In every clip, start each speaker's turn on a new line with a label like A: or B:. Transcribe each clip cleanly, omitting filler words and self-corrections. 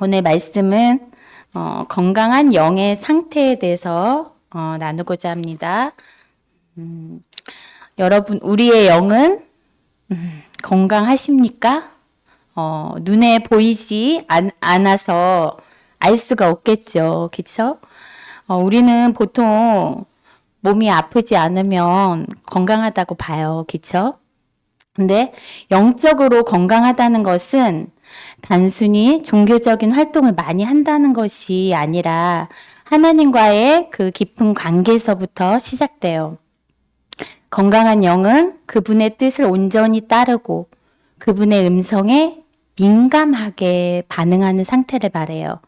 A: 오늘 말씀은 건강한 영의 상태에 대해서 나누고자 합니다. 여러분, 우리의 영은 건강하십니까? 눈에 보이지 않아서 알 수가 없겠죠. 그쵸? 우리는 보통 몸이 아프지 않으면 건강하다고 봐요. 그쵸? 근데 영적으로 건강하다는 것은 단순히 종교적인 활동을 많이 한다는 것이 아니라 하나님과의 그 깊은 관계에서부터 시작돼요. 건강한 영은 그분의 뜻을 온전히 따르고 그분의 음성에 민감하게 반응하는 상태를 말해요.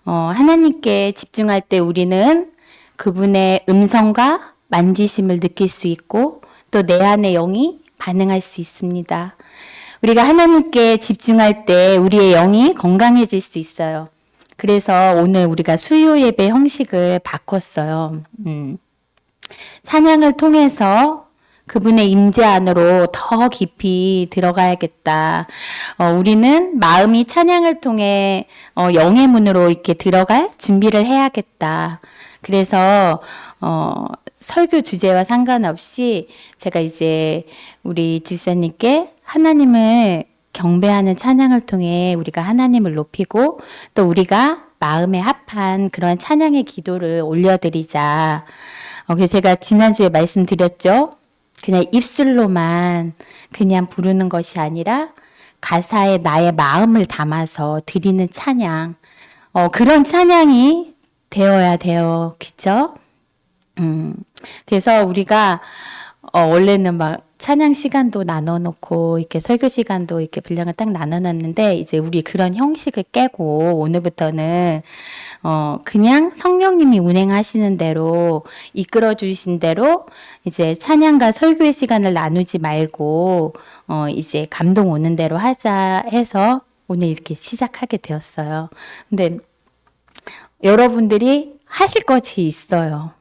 A: 하나님께 집중할 때 우리는 그분의 음성과 만지심을 느낄 수 있고 또 내 안의 영이 반응할 수 있습니다. 우리가 하나님께 집중할 때 우리의 영이 건강해질 수 있어요. 그래서 오늘 우리가 수요 예배 형식을 바꿨어요. 찬양을 통해서 그분의 임재 안으로 더 깊이 들어가야겠다. 우리는 마음이 찬양을 통해 영의 문으로 이렇게 들어갈 준비를 해야겠다. 그래서 설교 주제와 상관없이 제가 이제 우리 집사님께 하나님을 경배하는 찬양을 통해 우리가 하나님을 높이고 또 우리가 마음에 합한 그런 찬양의 기도를 올려드리자. 그래서 제가 지난주에 말씀드렸죠. 그냥 입술로만 그냥 부르는 것이 아니라 가사에 나의 마음을 담아서 드리는 찬양. 그런 찬양이 되어야 돼요. 그쵸? 그래서 우리가 원래는 막 찬양 시간도 나눠놓고 이렇게 설교 시간도 이렇게 분량을 딱 나눠놨는데 이제 우리 그런 형식을 깨고 오늘부터는 그냥 성령님이 운행하시는 대로 이끌어 주신 대로 이제 찬양과 설교의 시간을 나누지 말고 이제 감동 오는 대로 하자 해서 오늘 이렇게 시작하게 되었어요. 근데 여러분들이 하실 것이 있어요.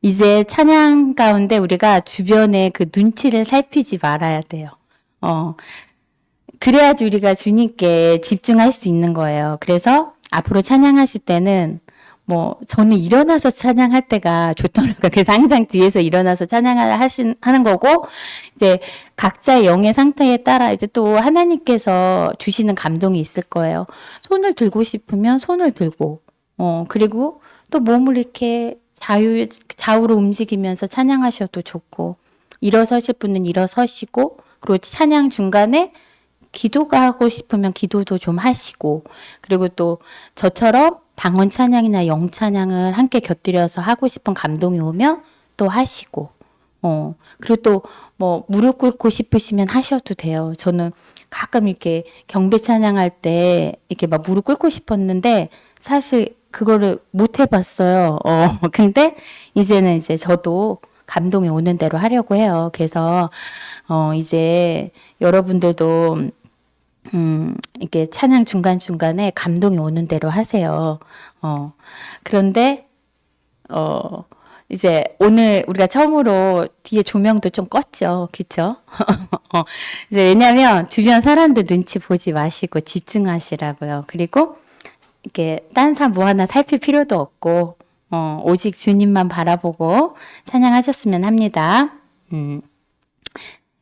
A: 이제 찬양 가운데 우리가 주변의 그 눈치를 살피지 말아야 돼요. 그래야지 우리가 주님께 집중할 수 있는 거예요. 그래서 앞으로 찬양하실 때는 저는 일어나서 찬양할 때가 좋더라고요. 그래서 항상 뒤에서 일어나서 찬양을 하는 거고, 이제 각자의 영의 상태에 따라 이제 또 하나님께서 주시는 감동이 있을 거예요. 손을 들고 싶으면 손을 들고, 그리고 또 몸을 이렇게 좌우로 움직이면서 찬양하셔도 좋고, 일어서실 분은 일어서시고, 그리고 찬양 중간에 기도가 하고 싶으면 기도도 좀 하시고, 그리고 또 저처럼 방언 찬양이나 영 찬양을 함께 곁들여서 하고 싶은 감동이 오면 또 하시고, 그리고 또 무릎 꿇고 싶으시면 하셔도 돼요. 저는 가끔 이렇게 경배 찬양할 때 이렇게 막 무릎 꿇고 싶었는데 사실 그거를 못 해봤어요. 근데 이제는 이제 저도 감동이 오는 대로 하려고 해요. 그래서 이제 여러분들도 이렇게 찬양 중간중간에 감동이 오는 대로 하세요. 그런데 이제 오늘 우리가 처음으로 뒤에 조명도 좀 껐죠. 그쵸? 이제 왜냐면 주변 사람들 눈치 보지 마시고 집중하시라고요. 그리고 이렇게 딴 사람 뭐 하나 살필 필요도 없고, 오직 주님만 바라보고 찬양하셨으면 합니다.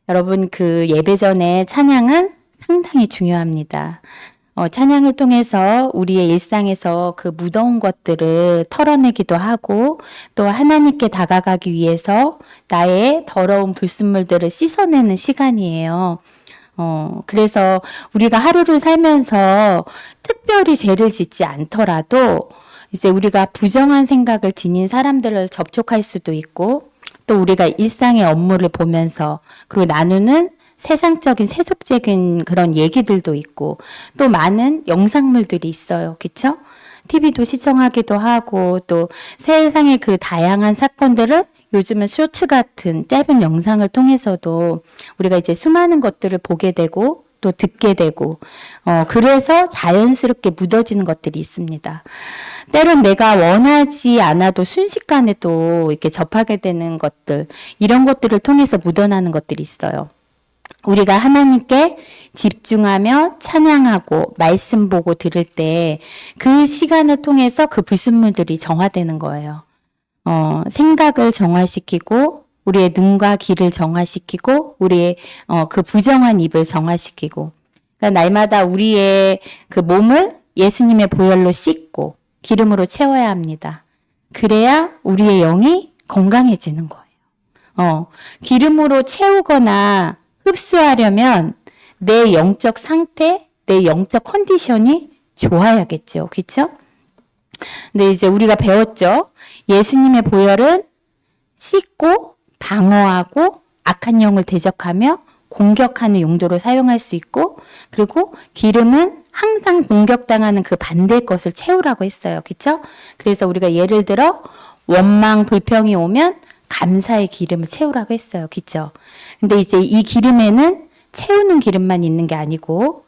A: 여러분, 그 예배 전에 찬양은 상당히 중요합니다. 찬양을 통해서 우리의 일상에서 그 무더운 것들을 털어내기도 하고 또 하나님께 다가가기 위해서 나의 더러운 불순물들을 씻어내는 시간이에요. 그래서 우리가 하루를 살면서 특별히 죄를 짓지 않더라도 이제 우리가 부정한 생각을 지닌 사람들을 접촉할 수도 있고 또 우리가 일상의 업무를 보면서 그리고 나누는 세상적인 세속적인 그런 얘기들도 있고 또 많은 영상물들이 있어요. 그쵸? TV도 시청하기도 하고 또 세상의 그 다양한 사건들을 요즘은 쇼츠 같은 짧은 영상을 통해서도 우리가 이제 수많은 것들을 보게 되고 또 듣게 되고 그래서 자연스럽게 묻어지는 것들이 있습니다. 때론 내가 원하지 않아도 순식간에 또 이렇게 접하게 되는 것들 이런 것들을 통해서 묻어나는 것들이 있어요. 우리가 하나님께 집중하며 찬양하고 말씀 보고 들을 때 그 시간을 통해서 그 불순물들이 정화되는 거예요. 생각을 정화시키고 우리의 눈과 귀를 정화시키고 우리의 그 부정한 입을 정화시키고 그러니까 날마다 우리의 그 몸을 예수님의 보혈로 씻고 기름으로 채워야 합니다. 그래야 우리의 영이 건강해지는 거예요. 기름으로 채우거나 흡수하려면 내 영적 상태, 내 영적 컨디션이 좋아야겠죠. 그렇죠? 근데 이제 우리가 배웠죠. 예수님의 보혈은 씻고 방어하고 악한 영을 대적하며 공격하는 용도로 사용할 수 있고 그리고 기름은 항상 공격당하는 그 반대의 것을 채우라고 했어요. 그렇죠? 그래서 우리가 예를 들어 원망, 불평이 오면 감사의 기름을 채우라고 했어요. 그렇죠? 근데 이제 이 기름에는 채우는 기름만 있는 게 아니고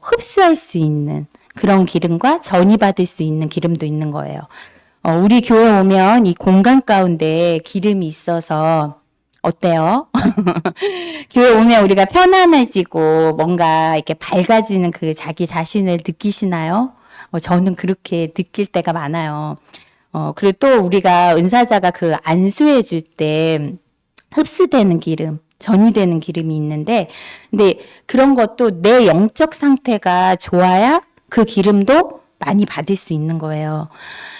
A: 흡수할 수 있는 그런 기름과 전이받을 수 있는 기름도 있는 거예요. 우리 교회 오면 이 공간 가운데 기름이 있어서 어때요? 교회 오면 우리가 편안해지고 뭔가 이렇게 밝아지는 그 자기 자신을 느끼시나요? 저는 그렇게 느낄 때가 많아요. 그리고 또 우리가 은사자가 그 안수해 줄 때 흡수되는 기름, 전이 되는 기름이 있는데, 근데 그런 것도 내 영적 상태가 좋아야 그 기름도 많이 받을 수 있는 거예요.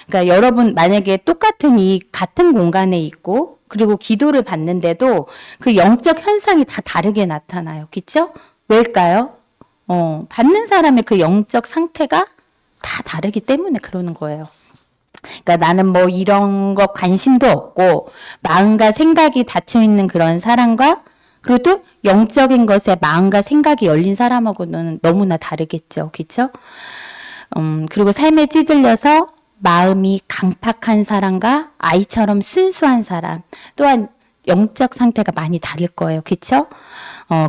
A: 그러니까 여러분 만약에 똑같은 이 같은 공간에 있고 그리고 기도를 받는데도 그 영적 현상이 다 다르게 나타나요. 그렇죠? 왜일까요? 받는 사람의 그 영적 상태가 다 다르기 때문에 그러는 거예요. 그러니까 나는 뭐 이런 거 관심도 없고 마음과 생각이 닫혀 있는 그런 사람과 그리고 또 영적인 것에 마음과 생각이 열린 사람하고는 너무나 다르겠죠. 그렇죠? 그리고 삶에 찌들려서 마음이 강팍한 사람과 아이처럼 순수한 사람 또한 영적 상태가 많이 다를 거예요. 그렇죠?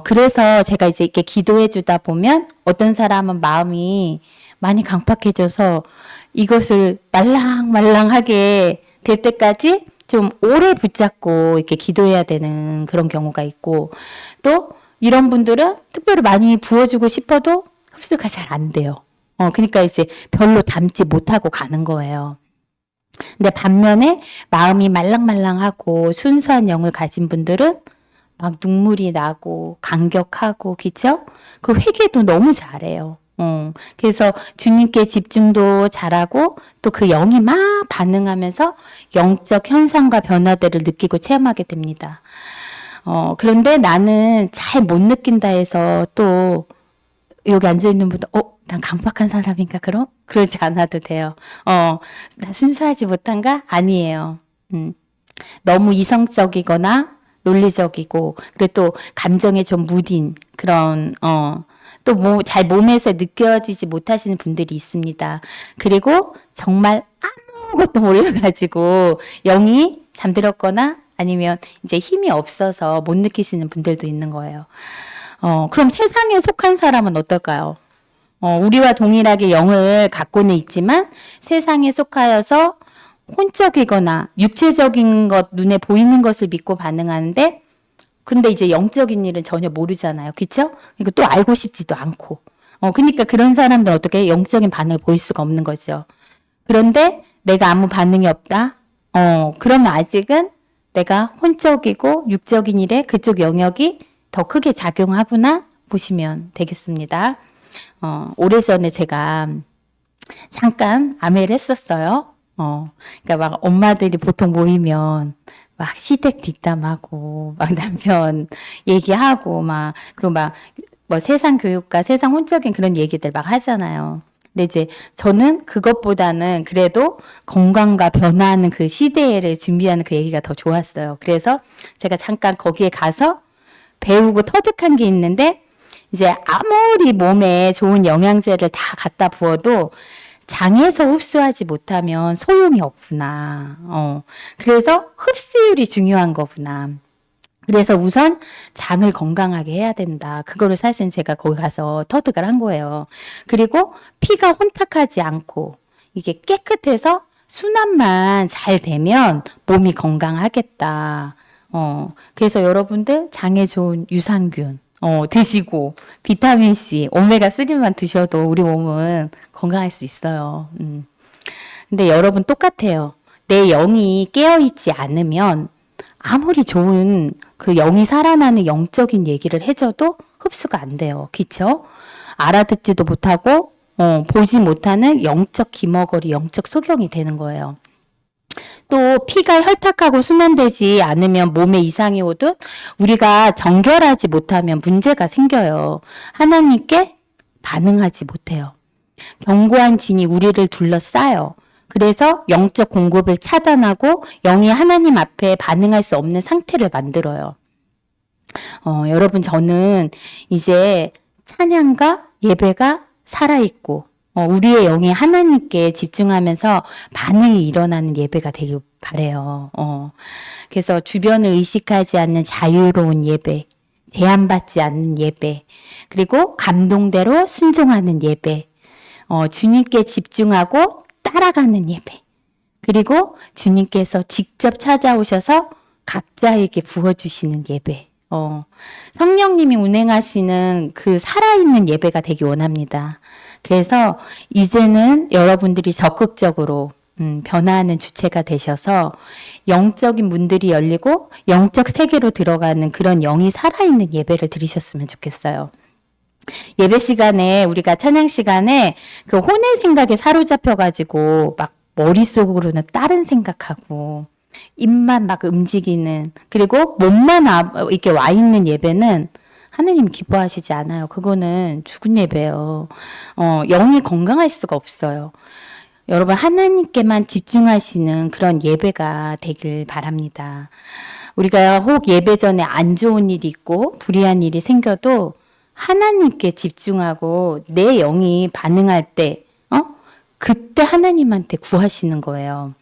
A: 그래서 제가 이제 이렇게 기도해 주다 보면 어떤 사람은 마음이 많이 강팍해져서 이것을 말랑말랑하게 될 때까지 좀 오래 붙잡고 이렇게 기도해야 되는 그런 경우가 있고 또 이런 분들은 특별히 많이 부어주고 싶어도 흡수가 잘 안 돼요. 그러니까 이제 별로 담지 못하고 가는 거예요. 근데 반면에 마음이 말랑말랑하고 순수한 영을 가진 분들은 막 눈물이 나고 감격하고 그쵸? 그 회개도 너무 잘해요. 그래서 주님께 집중도 잘하고 또 그 영이 막 반응하면서 영적 현상과 변화들을 느끼고 체험하게 됩니다. 그런데 나는 잘 못 느낀다 해서 또 여기 앉아있는 분도 난 강박한 사람인가 그럼? 그러지 않아도 돼요. 나 순수하지 못한가? 아니에요. 너무 이성적이거나 논리적이고 그리고 또 감정에 좀 무딘 그런 또 뭐 잘 몸에서 느껴지지 못하시는 분들이 있습니다. 그리고 정말 아무것도 몰라가지고 영이 잠들었거나 아니면 이제 힘이 없어서 못 느끼시는 분들도 있는 거예요. 그럼 세상에 속한 사람은 어떨까요? 우리와 동일하게 영을 갖고는 있지만 세상에 속하여서 혼적이거나 육체적인 것, 눈에 보이는 것을 믿고 반응하는데 근데 이제 영적인 일은 전혀 모르잖아요. 그렇죠? 그러니까 또 알고 싶지도 않고. 그러니까 그런 사람들은 어떻게 영적인 반응을 보일 수가 없는 거죠. 그런데 내가 아무 반응이 없다? 그러면 아직은 내가 혼적이고 육적인 일에 그쪽 영역이 더 크게 작용하구나 보시면 되겠습니다. 오래전에 제가 잠깐 아메를 했었어요. 그러니까 막 엄마들이 보통 모이면 막 시댁 뒷담하고 막 남편 얘기하고 막 그리고 막 뭐 세상 교육과 세상 혼적인 그런 얘기들 막 하잖아요. 근데 이제 저는 그것보다는 그래도 건강과 변화하는 그 시대를 준비하는 그 얘기가 더 좋았어요. 그래서 제가 잠깐 거기에 가서 배우고 터득한 게 있는데 이제 아무리 몸에 좋은 영양제를 다 갖다 부어도 장에서 흡수하지 못하면 소용이 없구나. 그래서 흡수율이 중요한 거구나. 그래서 우선 장을 건강하게 해야 된다. 그거를 사실 제가 거기 가서 터득을 한 거예요. 그리고 피가 혼탁하지 않고 이게 깨끗해서 순환만 잘 되면 몸이 건강하겠다. 그래서 여러분들 장에 좋은 유산균, 드시고, 비타민C, 오메가3만 드셔도 우리 몸은 건강할 수 있어요. 근데 여러분 똑같아요. 내 영이 깨어있지 않으면 아무리 좋은 그 영이 살아나는 영적인 얘기를 해줘도 흡수가 안 돼요. 그쵸? 알아듣지도 못하고, 보지 못하는 영적 기머거리, 영적 소경이 되는 거예요. 또 피가 혈탁하고 순환되지 않으면 몸에 이상이 오듯 우리가 정결하지 못하면 문제가 생겨요. 하나님께 반응하지 못해요. 견고한 진이 우리를 둘러싸요. 그래서 영적 공급을 차단하고 영이 하나님 앞에 반응할 수 없는 상태를 만들어요. 여러분, 저는 이제 찬양과 예배가 살아있고, 우리의 영이 하나님께 집중하면서 반응이 일어나는 예배가 되길 바래요. 그래서 주변을 의식하지 않는 자유로운 예배, 제한받지 않는 예배, 그리고 감동대로 순종하는 예배, 주님께 집중하고 따라가는 예배, 그리고 주님께서 직접 찾아오셔서 각자에게 부어주시는 예배, 성령님이 운행하시는 그 살아있는 예배가 되기 원합니다. 그래서 이제는 여러분들이 적극적으로 변화하는 주체가 되셔서 영적인 문들이 열리고 영적 세계로 들어가는 그런 영이 살아있는 예배를 드리셨으면 좋겠어요. 예배 시간에, 우리가 찬양 시간에 그 혼의 생각에 사로잡혀가지고 막 머릿속으로는 다른 생각하고 입만 막 움직이는, 그리고 몸만 이렇게 와 있는 예배는 하나님 기뻐하시지 않아요. 그거는 죽은 예배예요. 영이 건강할 수가 없어요. 여러분, 하나님께만 집중하시는 그런 예배가 되길 바랍니다. 우리가 혹 예배 전에 안 좋은 일이 있고 불의한 일이 생겨도 하나님께 집중하고 내 영이 반응할 때, 그때 하나님한테 구하시는 거예요.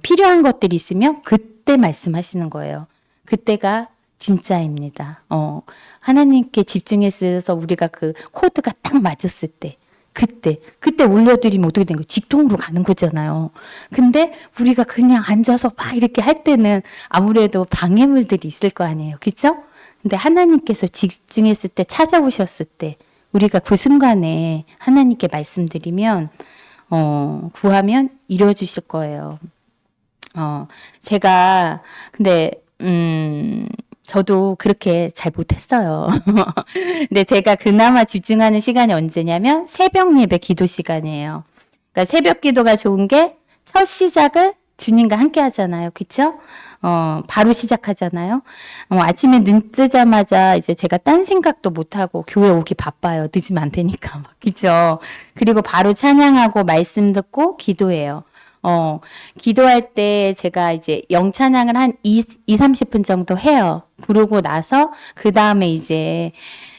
A: 필요한 것들이 있으면 그때 말씀하시는 거예요. 그때가 진짜입니다. 하나님께 집중해서 우리가 그 코드가 딱 맞았을 때, 그때 올려드리면 어떻게 된 거예요? 직통으로 가는 거잖아요. 근데 우리가 그냥 앉아서 막 이렇게 할 때는 아무래도 방해물들이 있을 거 아니에요. 그쵸? 근데 하나님께서 집중했을 때, 찾아오셨을 때, 우리가 그 순간에 하나님께 말씀드리면, 구하면 이루어주실 거예요. 제가, 근데, 저도 그렇게 잘 못했어요. 근데 제가 그나마 집중하는 시간이 언제냐면 새벽 예배 기도 시간이에요. 그러니까 새벽 기도가 좋은 게 첫 시작을 주님과 함께 하잖아요. 그쵸? 바로 시작하잖아요. 아침에 눈 뜨자마자 이제 제가 딴 생각도 못하고 교회 오기 바빠요. 늦으면 안 되니까. 그죠? 그리고 바로 찬양하고 말씀 듣고 기도해요. 기도할 때 제가 이제 영찬양을 한 30분 정도 해요. 부르고 나서 그 다음에 이제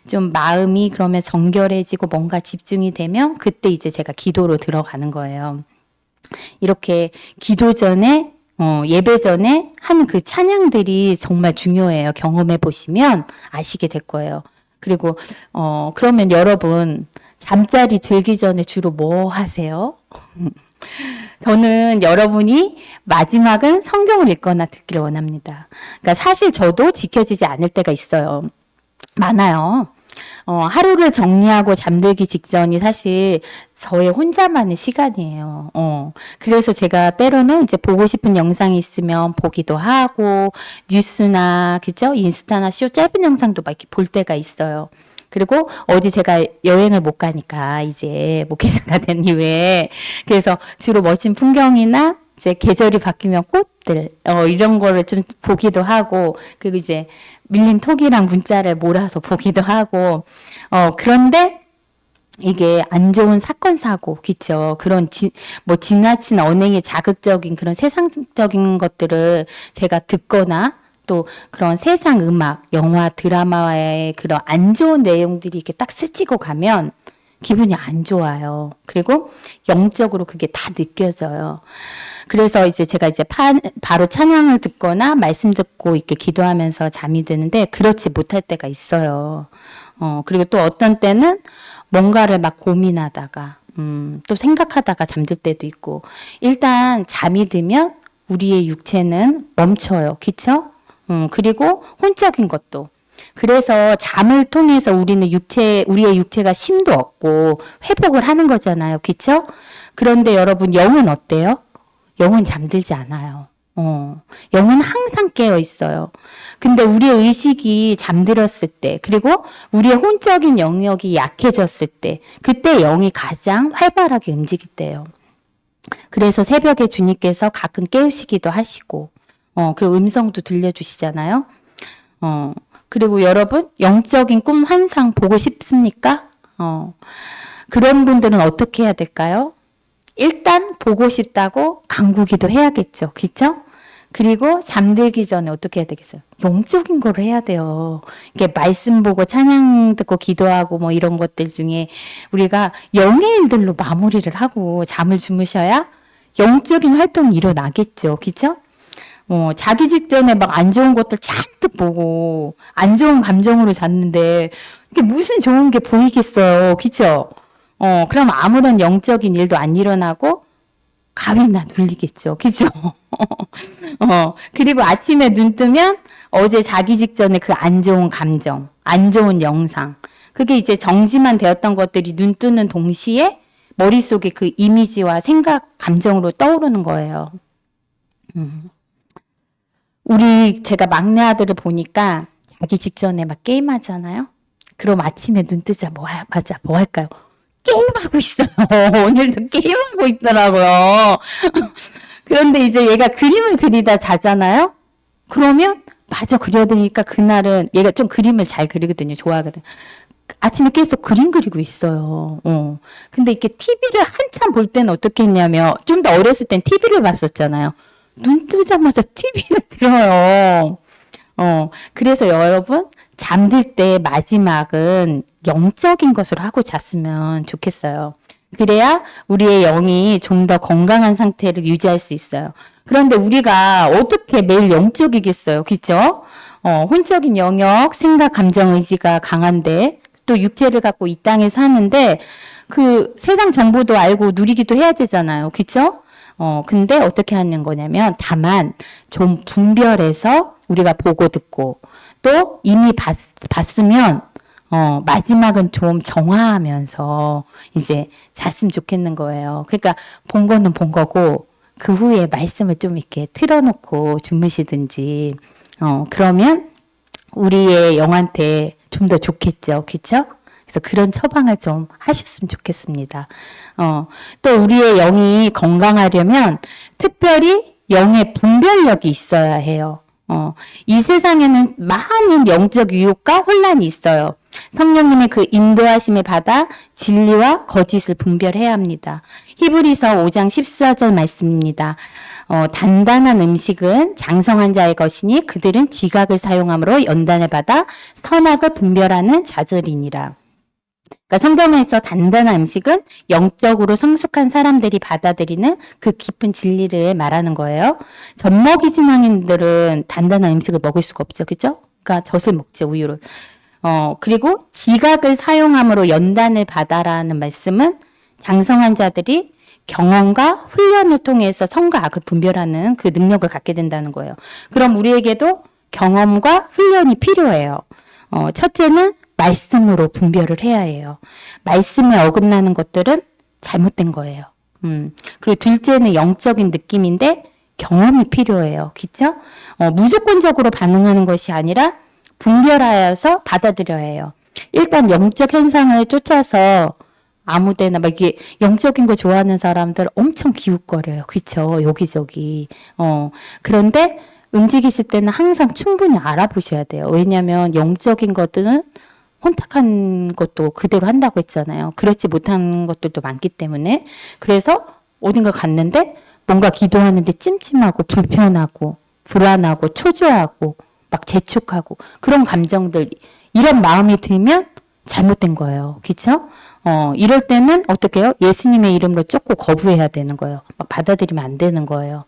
A: 좀 마음이 그러면 정결해지고 뭔가 집중이 되면 그때 이제 제가 기도로 들어가는 거예요. 이렇게 기도 전에 예배 전에 하는 그 찬양들이 정말 중요해요. 경험해 보시면 아시게 될 거예요. 그리고 그러면 여러분 잠자리 들기 전에 주로 뭐 하세요? 저는 여러분이 마지막은 성경을 읽거나 듣기를 원합니다. 그러니까 사실 저도 지켜지지 않을 때가 있어요. 많아요. 하루를 정리하고 잠들기 직전이 사실 저의 혼자만의 시간이에요. 그래서 제가 때로는 이제 보고 싶은 영상이 있으면 보기도 하고, 뉴스나, 그죠? 인스타나 쇼 짧은 영상도 막 이렇게 볼 때가 있어요. 그리고 어디 제가 여행을 못 가니까 이제 목회자가 된 이후에 그래서 주로 멋진 풍경이나 이제 계절이 바뀌면 꽃들 이런 거를 좀 보기도 하고, 그리고 이제 밀린 톡이랑 문자를 몰아서 보기도 하고, 그런데 이게 안 좋은 사건 사고, 그쵸? 그런 지나친 언행의 자극적인 그런 세상적인 것들을 제가 듣거나 또 그런 세상 음악, 영화, 드라마의 그런 안 좋은 내용들이 이렇게 딱 스치고 가면 기분이 안 좋아요. 그리고 영적으로 그게 다 느껴져요. 그래서 이제 제가 이제 바로 찬양을 듣거나 말씀 듣고 이렇게 기도하면서 잠이 드는데 그렇지 못할 때가 있어요. 그리고 또 어떤 때는 뭔가를 막 고민하다가, 또 생각하다가 잠들 때도 있고, 일단 잠이 들면 우리의 육체는 멈춰요. 그쵸? 그리고 혼적인 것도. 그래서 잠을 통해서 우리의 육체가 쉼도 얻고 회복을 하는 거잖아요. 그쵸? 그런데 여러분, 영은 어때요? 영은 잠들지 않아요. 영은 항상 깨어 있어요. 근데 우리의 의식이 잠들었을 때, 그리고 우리의 혼적인 영역이 약해졌을 때, 그때 영이 가장 활발하게 움직일 때예요. 그래서 새벽에 주님께서 가끔 깨우시기도 하시고, 그리고 음성도 들려주시잖아요. 그리고 여러분, 영적인 꿈 환상 보고 싶습니까? 그런 분들은 어떻게 해야 될까요? 일단 보고 싶다고 간구기도 해야겠죠. 그쵸? 그리고 잠들기 전에 어떻게 해야 되겠어요? 영적인 걸 해야 돼요. 이게 말씀 보고 찬양 듣고 기도하고 뭐 이런 것들 중에 우리가 영의 일들로 마무리를 하고 잠을 주무셔야 영적인 활동이 일어나겠죠. 그쵸? 자기 직전에 막 안 좋은 것들 잔뜩 보고 안 좋은 감정으로 잤는데 이게 무슨 좋은 게 보이겠어요. 그쵸? 그럼 아무런 영적인 일도 안 일어나고 가위나 눌리겠죠. 그죠? 그리고 아침에 눈 뜨면 어제 자기 직전에 그 안 좋은 감정, 안 좋은 영상, 그게 이제 정지만 되었던 것들이 눈 뜨는 동시에 머릿속에 그 이미지와 생각, 감정으로 떠오르는 거예요. 제가 막내 아들을 보니까 자기 직전에 막 게임하잖아요. 그럼 아침에 눈 뜨자 뭐 할까요? 게임하고 있어요. 오늘도 게임하고 있더라고요. 그런데 이제 얘가 그림을 그리다 자잖아요. 그러면 맞아 그려야 되니까 그날은 얘가 좀 그림을 잘 그리거든요. 좋아하거든요. 아침에 계속 그림 그리고 있어요. 근데 이렇게 TV를 한참 볼 때는 어떻게 했냐면 좀 더 어렸을 땐 TV를 봤었잖아요. 눈 뜨자마자 TV를 들어요. 그래서 여러분 잠들 때 마지막은 영적인 것으로 하고 잤으면 좋겠어요. 그래야 우리의 영이 좀 더 건강한 상태를 유지할 수 있어요. 그런데 우리가 어떻게 매일 영적이겠어요? 그죠? 혼적인 영역, 생각, 감정, 의지가 강한데 또 육체를 갖고 이 땅에 사는데 그 세상 정보도 알고 누리기도 해야 되잖아요. 그죠? 근데 어떻게 하는 거냐면 다만 좀 분별해서 우리가 보고 듣고 또 이미 봤으면 마지막은 좀 정화하면서 이제 잤으면 좋겠는 거예요. 그러니까 본 거는 본 거고 그 후에 말씀을 좀 이렇게 틀어놓고 주무시든지 그러면 우리의 영한테 좀 더 좋겠죠. 그렇죠? 그래서 그런 처방을 좀 하셨으면 좋겠습니다. 또 우리의 영이 건강하려면 특별히 영의 분별력이 있어야 해요. 이 세상에는 많은 영적 유혹과 혼란이 있어요. 성령님의 그 인도하심에 받아 진리와 거짓을 분별해야 합니다. 히브리서 5장 14절 말씀입니다. 단단한 음식은 장성한 자의 것이니 그들은 지각을 사용함으로 연단을 받아 선악을 분별하는 자들이니라. 그러니까 성경에서 단단한 음식은 영적으로 성숙한 사람들이 받아들이는 그 깊은 진리를 말하는 거예요. 젖먹이 신앙인들은 단단한 음식을 먹을 수가 없죠. 그죠? 그러니까 젖을 먹죠, 우유를. 그리고 지각을 사용함으로 연단을 받아라는 말씀은 장성한 자들이 경험과 훈련을 통해서 선과 악을 분별하는 그 능력을 갖게 된다는 거예요. 그럼 우리에게도 경험과 훈련이 필요해요. 첫째는 말씀으로 분별을 해야 해요. 말씀에 어긋나는 것들은 잘못된 거예요. 그리고 둘째는 영적인 느낌인데 경험이 필요해요. 그렇죠? 무조건적으로 반응하는 것이 아니라 분별하여서 받아들여야 해요. 일단 영적 현상을 쫓아서 아무데나 막 이게 영적인 거 좋아하는 사람들 엄청 기웃거려요. 그렇죠? 여기저기. 그런데 움직이실 때는 항상 충분히 알아보셔야 돼요. 왜냐하면 영적인 것들은 혼탁한 것도 그대로 한다고 했잖아요. 그렇지 못한 것들도 많기 때문에. 그래서 어딘가 갔는데 뭔가 기도하는데 찜찜하고 불편하고 불안하고 초조하고 막 재촉하고 그런 감정들 이런 마음이 들면 잘못된 거예요. 그렇죠? 이럴 때는 어떻게 해요? 예수님의 이름으로 쫓고 거부해야 되는 거예요. 막 받아들이면 안 되는 거예요.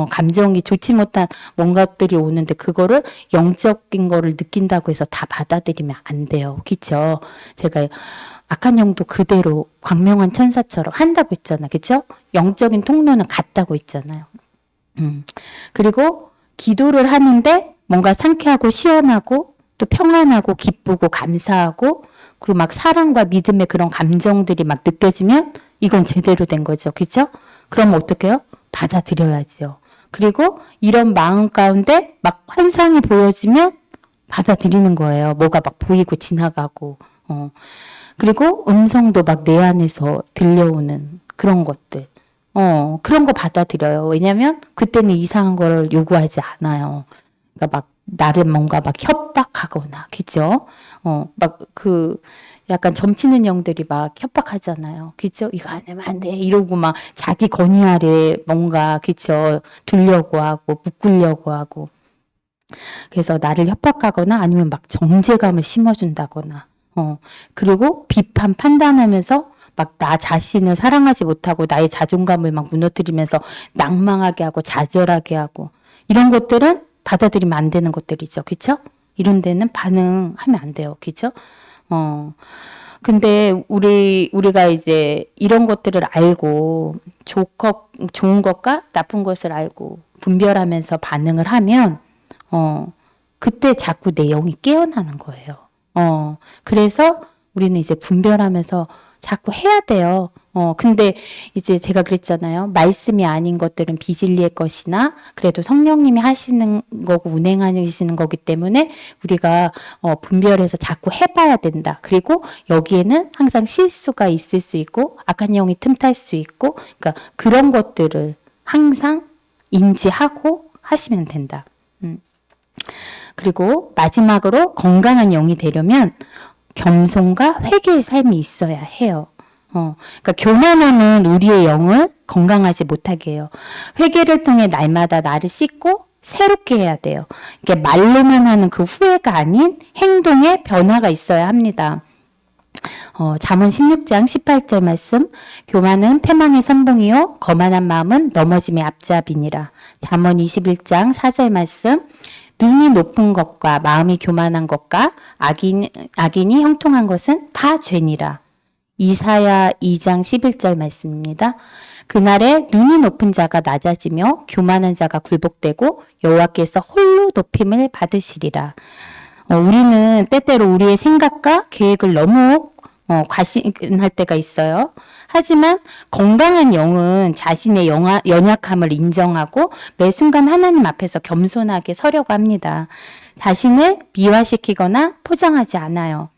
A: 감정이 좋지 못한 뭔가들이 오는데 그거를 영적인 거를 느낀다고 해서 다 받아들이면 안 돼요. 그쵸? 제가 악한 영도 그대로 광명한 천사처럼 한다고 했잖아요. 그쵸? 영적인 통로는 같다고 했잖아요. 그리고 기도를 하는데 뭔가 상쾌하고 시원하고 또 평안하고 기쁘고 감사하고 그리고 막 사랑과 믿음의 그런 감정들이 막 느껴지면 이건 제대로 된 거죠. 그죠? 그럼 어떻게 해요? 받아들여야죠. 그리고 이런 마음 가운데 막 환상이 보여지면 받아들이는 거예요. 뭐가 막 보이고 지나가고. 그리고 음성도 막 내 안에서 들려오는 그런 것들. 그런 거 받아들여요. 왜냐면 그때는 이상한 거를 요구하지 않아요. 그러니까 막 나를 뭔가 막 협박하거나, 그죠? 약간 점치는 영들이 막 협박하잖아요. 그죠? 이거 안 하면 안 돼. 이러고 막 자기 권위 아래 뭔가, 그죠? 두려고 하고, 묶으려고 하고. 그래서 나를 협박하거나 아니면 막 정죄감을 심어준다거나, 그리고 비판, 판단하면서 막 나 자신을 사랑하지 못하고 나의 자존감을 막 무너뜨리면서 낭망하게 하고 좌절하게 하고 이런 것들은 받아들이면 안 되는 것들이죠. 그쵸? 이런 데는 반응하면 안 돼요. 그쵸? 근데 우리가 이제 이런 것들을 알고 좋은 것과 나쁜 것을 알고 분별하면서 반응을 하면, 그때 자꾸 내 영이 깨어나는 거예요. 그래서 우리는 이제 분별하면서 자꾸 해야 돼요. 근데 이제 제가 그랬잖아요. 말씀이 아닌 것들은 비진리의 것이나 그래도 성령님이 하시는 거고 운행하시는 거기 때문에 우리가 분별해서 자꾸 해봐야 된다. 그리고 여기에는 항상 실수가 있을 수 있고 악한 영이 틈탈 수 있고 그러니까 그런 것들을 항상 인지하고 하시면 된다. 그리고 마지막으로 건강한 영이 되려면 겸손과 회개의 삶이 있어야 해요. 그러니까 교만함은 우리의 영을 건강하지 못하게 해요. 회개를 통해 날마다 나를 씻고 새롭게 해야 돼요. 이게 말로만 하는 그 후회가 아닌 행동에 변화가 있어야 합니다. 잠언 16장 18절 말씀 교만은 패망의 선봉이요 거만한 마음은 넘어짐의 앞잡이니라. 잠언 21장 4절 말씀 눈이 높은 것과 마음이 교만한 것과 악인이 형통한 것은 다 죄니라. 이사야 2장 11절 말씀입니다. 그날에 눈이 높은 자가 낮아지며 교만한 자가 굴복되고 여호와께서 홀로 높임을 받으시리라. 우리는 때때로 우리의 생각과 계획을 너무 과신할 때가 있어요. 하지만 건강한 영은 자신의 연약함을 인정하고 매 순간 하나님 앞에서 겸손하게 서려고 합니다. 자신을 미화시키거나 포장하지 않아요.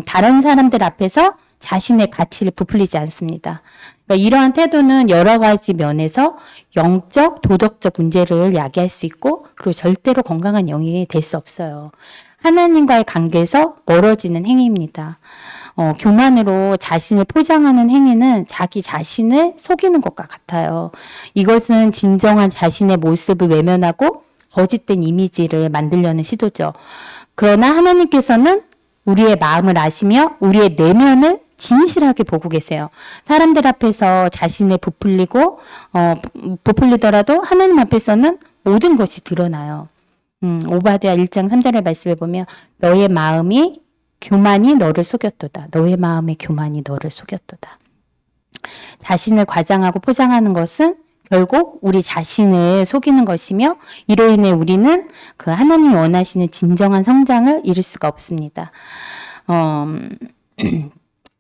A: 다른 사람들 앞에서 자신의 가치를 부풀리지 않습니다. 그러니까 이러한 태도는 여러 가지 면에서 영적, 도덕적 문제를 야기할 수 있고 그리고 절대로 건강한 영이 될 수 없어요. 하나님과의 관계에서 멀어지는 행위입니다. 교만으로 자신을 포장하는 행위는 자기 자신을 속이는 것과 같아요. 이것은 진정한 자신의 모습을 외면하고 거짓된 이미지를 만들려는 시도죠. 그러나 하나님께서는 우리의 마음을 아시며 우리의 내면을 진실하게 보고 계세요. 사람들 앞에서 자신을 부풀리더라도 하나님 앞에서는 모든 것이 드러나요. 오바댜 1장 3절의 말씀을 보면 너의 마음이 교만이 너를 속였도다. 너의 마음의 교만이 너를 속였도다. 자신을 과장하고 포장하는 것은 결국 우리 자신을 속이는 것이며 이로 인해 우리는 그 하나님이 원하시는 진정한 성장을 이룰 수가 없습니다.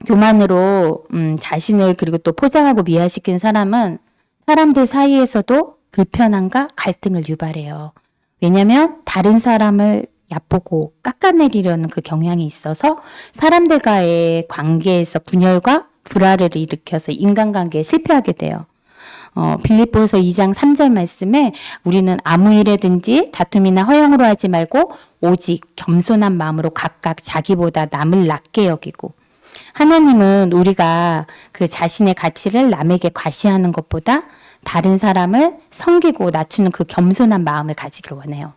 A: 교만으로 자신을 그리고 또 포장하고 미화시킨 사람은 사람들 사이에서도 불편함과 갈등을 유발해요. 왜냐하면 다른 사람을 얕보고 깎아내리려는 그 경향이 있어서 사람들과의 관계에서 분열과 불화를 일으켜서 인간관계에 실패하게 돼요. 빌립보서 2장 3절 말씀에 우리는 아무 일에든지 다툼이나 허영으로 하지 말고 오직 겸손한 마음으로 각각 자기보다 남을 낮게 여기고 하나님은 우리가 그 자신의 가치를 남에게 과시하는 것보다 다른 사람을 섬기고 낮추는 그 겸손한 마음을 가지기를 원해요.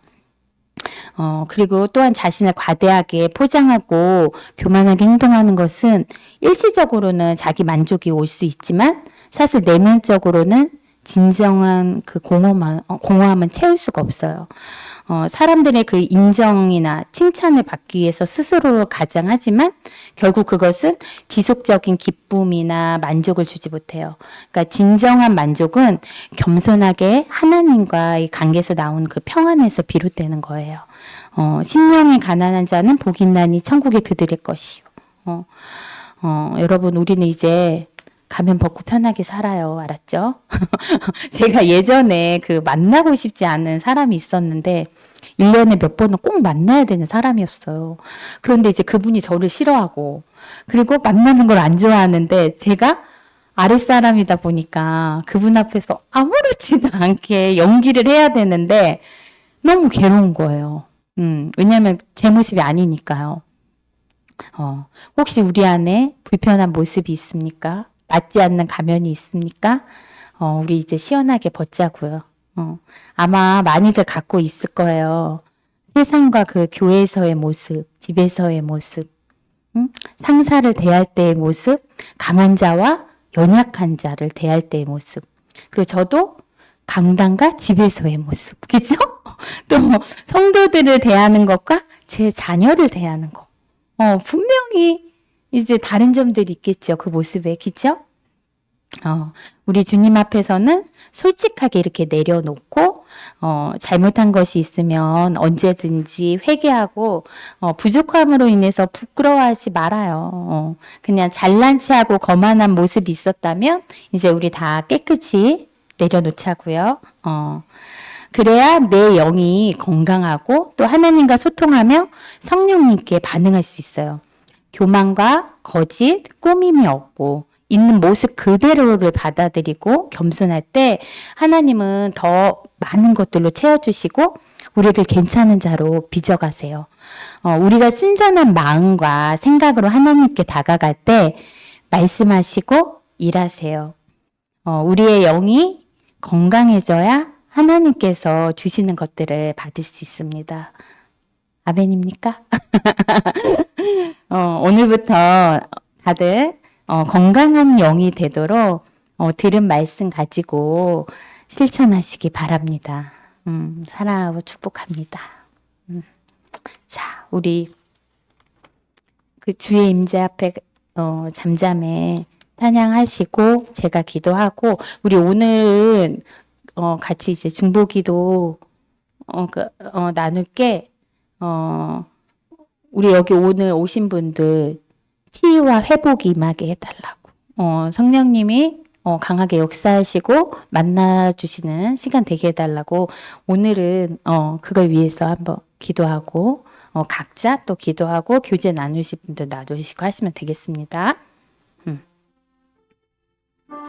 A: 그리고 또한 자신을 과대하게 포장하고 교만하게 행동하는 것은 일시적으로는 자기 만족이 올 수 있지만 사실 내면적으로는 진정한 그 공허함은 채울 수가 없어요. 사람들의 그 인정이나 칭찬을 받기 위해서 스스로를 가장하지만 결국 그것은 지속적인 기쁨이나 만족을 주지 못해요. 그러니까 진정한 만족은 겸손하게 하나님과의 관계에서 나온 그 평안에서 비롯되는 거예요. 심령이 가난한 자는 복이 있나니 천국이 그들의 것이요. 여러분, 우리는 이제 가면 벗고 편하게 살아요. 알았죠? 제가 예전에 그 만나고 싶지 않은 사람이 있었는데 1년에 몇 번은 꼭 만나야 되는 사람이었어요. 그런데 이제 그분이 저를 싫어하고 그리고 만나는 걸 안 좋아하는데 제가 아랫사람이다 보니까 그분 앞에서 아무렇지도 않게 연기를 해야 되는데 너무 괴로운 거예요. 왜냐하면 제 모습이 아니니까요. 혹시 우리 안에 불편한 모습이 있습니까? 맞지 않는 가면이 있습니까? 우리 이제 시원하게 벗자고요. 아마 많이들 갖고 있을 거예요. 세상과 그 교회에서의 모습, 집에서의 모습, 상사를 대할 때의 모습, 강한 자와 연약한 자를 대할 때의 모습. 그리고 저도 강단과 집에서의 모습. 그죠? 또 성도들을 대하는 것과 제 자녀를 대하는 것. 분명히 이제 다른 점들이 있겠죠. 그 모습에. 그죠? 우리 주님 앞에서는 솔직하게 이렇게 내려놓고, 잘못한 것이 있으면 언제든지 회개하고, 부족함으로 인해서 부끄러워하지 말아요. 그냥 잘난 체하고 거만한 모습이 있었다면, 이제 우리 다 깨끗이 내려놓자고요. 그래야 내 영이 건강하고 또 하나님과 소통하며 성령님께 반응할 수 있어요. 교만과 거짓, 꾸밈이 없고 있는 모습 그대로를 받아들이고 겸손할 때 하나님은 더 많은 것들로 채워주시고 우리를 괜찮은 자로 빚어가세요. 우리가 순전한 마음과 생각으로 하나님께 다가갈 때 말씀하시고 일하세요. 우리의 영이 건강해져야 하나님께서 주시는 것들을 받을 수 있습니다. 아멘입니까? 오늘부터 다들 건강한 영이 되도록 들은 말씀 가지고 실천하시기 바랍니다. 사랑하고 축복합니다. 자, 우리 그 주의 임재 앞에 잠잠해 찬양하시고 제가 기도하고 우리 오늘은 같이 이제 중보기도 나눌게. 우리 여기 오늘 오신 분들 치유와 회복이 임하게 해달라고. 성령님이 강하게 역사하시고 만나주시는 시간 되게 해달라고. 오늘은 그걸 위해서 한번 기도하고 각자 또 기도하고 교제 나누실 분들 나누시고 하시면 되겠습니다.